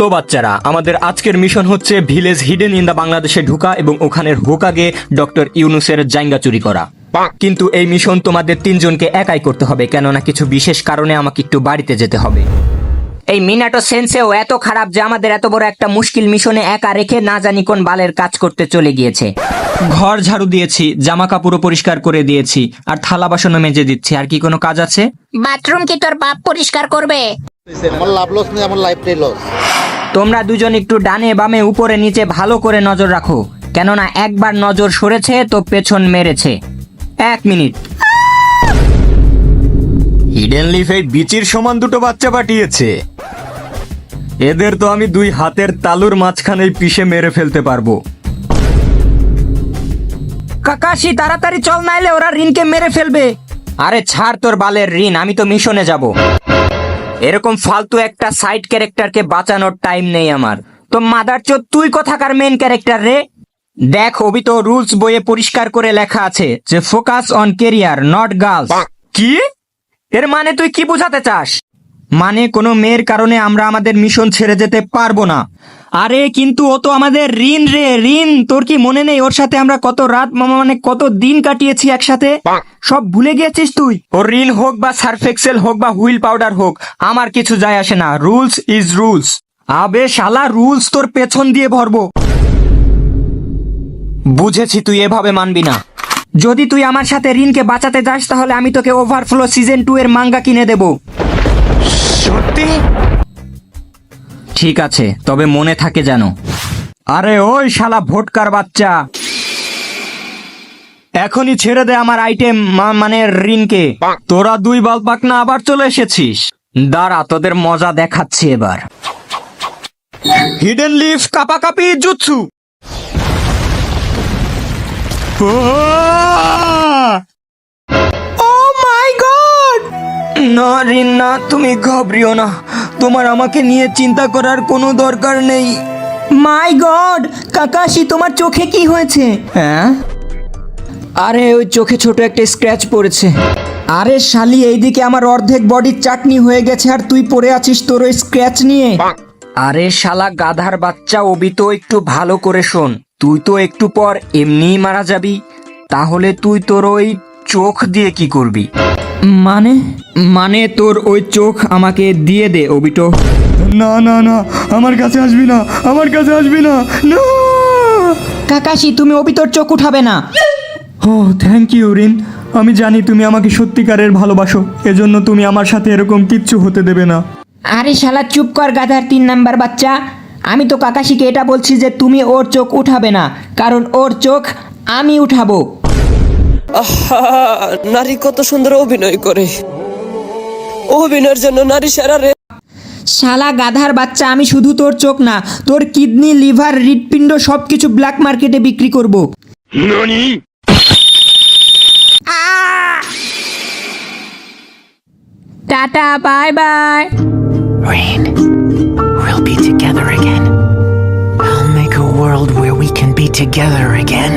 তো বাচ্চারা, আমাদের আজকের মিশন হচ্ছে ভিলেজ হিডেন ইন দা বাংলাদেশে ঢুকা এবং ওখানের হোকাগে ডক্টর ইউনুসের জাইঙ্গা চুরি করা। কিন্তু এই মিশন তোমাদের তিনজনকে একাই করতে হবে, কেননা কিছু বিশেষ কারণে আমাকে একটু বাড়িতে যেতে হবে। এই মিনাটো সেন্সেও এত খারাপ যে আমাদের এত বড় একটা মুশকিল মিশনে একা রেখে না জানি কোন বালের কাজ করতে চলে গিয়েছে। ঘর ঝাড়ু দিয়েছি, জামা কাপড়ও পরিষ্কার করে দিয়েছি, আর থালা বাসনও মেজে দিচ্ছি। আর কি কোনো কাজ আছে? বাথরুম কি তোর বাপ পরিষ্কার করবে? আমার লাভ লস নেই, আমার লাইফটাই লস। তোমরা দুজন একটু ডানে বামে উপরে নিচে ভালো করে নজর রাখো, কেননা একবার নজর সরেছে তো পেছন মেরেছে। 1 মিনিট। হিডেন লিফ এই বিচির সমান দুটো বাচ্চা পাঠিয়েছে। এদের তো আমি 2 হাতের তালুর মাঝখানেই পিষে মেরে ফেলতে পারবো। কাকাশি তাড়াতাড়ি চল, নাইলে ওরা রিনকে মেরে ফেলবে। আরে ছাড় তোর বালের রিন, আমি তো মিশনে যাব। এরকম ফালতু একটা সাইড ক্যারেক্টারকে বাঁচানোর টাইম নেই আমার। তো মাদারচোদ তুই কোথাকার মেন ক্যারেক্টার রে? দেখ, অবি তো রুলস বইয়ে পরিষ্কার করে লেখা আছে যে focus on career not girls. কি? এর মানে তুই কি বোঝাতে চাস? মানে কোনো মেয়ের কারণে আমরা আমাদের মিশন ছেড়ে যেতে পারবো না। আরে কিন্তু ও তো আমাদের রিন রে, রিন। তোর কি মনে নেই ওর সাথে আমরা কত রাত মানে কত দিন কাটিয়েছি একসাথে? সব ভুলে গিয়েছিস তুই? ওর রিন হোক বা সার্ফ এক্সেল হোক বা হুইল পাউডার হোক, আমার কিছু যায় আসে না। Rules is rules. আবে শালা, রুলস তোর পেছন দিয়ে ভরবো। বুঝেছি, তুই এভাবে মানবি না। যদি তুই আমার সাথে রিনকে বাঁচাতে যাস তাহলে আমি তোকে ওভারফ্লো সিজন 2 এর মাঙ্গা কিনে দেব। সত্যি? ঠিক আছে, তবে মনে থাকে যেন। আরে ওই শালা ভোটকার বাচ্চা, এখনই ছেড়ে দে আমার আইটেম মানে রিনকে। তোরা 2 বাল পাকনা আবার চলে এসেছিস। দাঁড়া, তোদের মজা দেখাচ্ছি এবার। হিডেন লিফ কাপাকাপি জুৎসু। Oh my God! না রিন না, তুমি ঘাবড়িও না। তোমার আমাকে নিয়ে চিন্তা করার কোনো দরকার নেই। মাই গড, কাকাশি তোমার চোখে কি হয়েছে? হ্যাঁ? আরে ওই চোখে ছোট একটা স্ক্র্যাচ পড়েছে। আরে শালি, এইদিকে আমার অর্ধেক বডির চাটনি হয়ে গেছে আর তুই পড়ে আছিস তোর ওই স্ক্র্যাচ নিয়ে। আরে শালা গাধার বাচ্চা, অবি তো একটু ভালো করে শোন। তুই তো একটু পর এমনিই মারা যাবি, তাহলে তুই তোর ওই চোখ দিয়ে কি করবি? মানে তোর ওই চোখ আমাকে দিয়ে দে অবিটো। না না না, আমার কাছে আসবি না, আমার কাছে আসবি না। না কাকাশি, তুমি অবিটোর চোখ উঠাবে না। ও থ্যাংক ইউ রিন। আমি জানি তুমি আমাকে সত্যিকারের ভালোবাসো, এজন্য তুমি আমার সাথে এরকম কিচ্ছু হতে দেবে না। আরে শালা চুপ কর গাধার 3 নাম্বার বাচ্চা। আমি তো কাকাশিকে এটা বলছি যে তুমি ওর চোখ উঠাবে না, কারণ ওর চোখ আমি উঠাবো। আহা, নারী কত সুন্দর অভিনয় করে। অভিনয়ের জন্য নারী সেরা রে। শালা গাধার বাচ্চা, আমি শুধু তোর চোখ না, তোর কিডনি, লিভার, হৃৎপিণ্ড সবকিছু ব্ল্যাক মার্কেটে বিক্রি করব। Tata, bye bye. Rain, we'll be together again. I'll make a world where we can be together again.